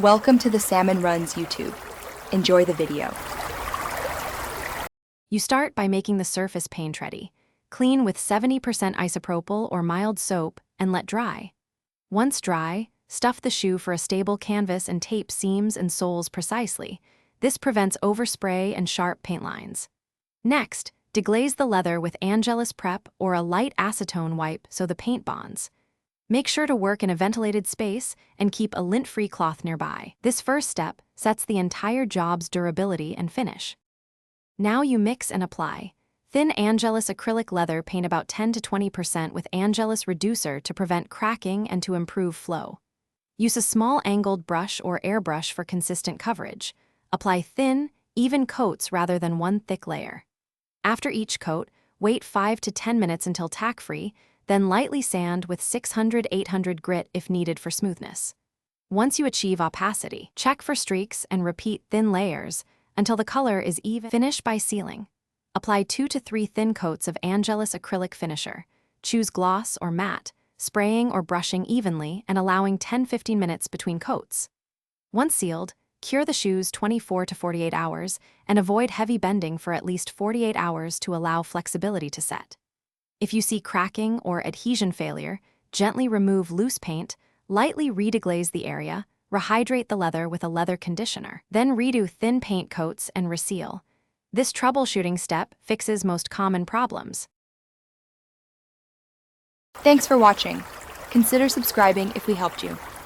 Welcome to the Salmon Runs YouTube. Enjoy the video. You start by making the surface paint ready. Clean with 70% isopropyl or mild soap and let dry. Once dry, stuff the shoe for a stable canvas and tape seams and soles precisely. This prevents overspray and sharp paint lines. Next, deglaze the leather with Angelus prep or a light acetone wipe so the paint bonds. Make sure to work in a ventilated space and keep a lint-free cloth nearby. This first step sets the entire job's durability and finish. Now you mix and apply. Thin Angelus acrylic leather paint about 10 to 20% with Angelus reducer to prevent cracking and to improve flow. Use a small angled brush or airbrush for consistent coverage. Apply thin, even coats rather than one thick layer. After each coat, wait 5 to 10 minutes until tack-free, then lightly sand with 600-800 grit if needed for smoothness. Once you achieve opacity, check for streaks and repeat thin layers until the color is even. Finish by sealing. Apply 2 to 3 thin coats of Angelus acrylic finisher. Choose gloss or matte, spraying or brushing evenly and allowing 10-15 minutes between coats. Once sealed, cure the shoes 24 to 48 hours and avoid heavy bending for at least 48 hours to allow flexibility to set. If you see cracking or adhesion failure, gently remove loose paint, lightly redeglaze the area, rehydrate the leather with a leather conditioner, then redo thin paint coats and reseal. This troubleshooting step fixes most common problems. Thanks for watching. Consider subscribing if we helped you.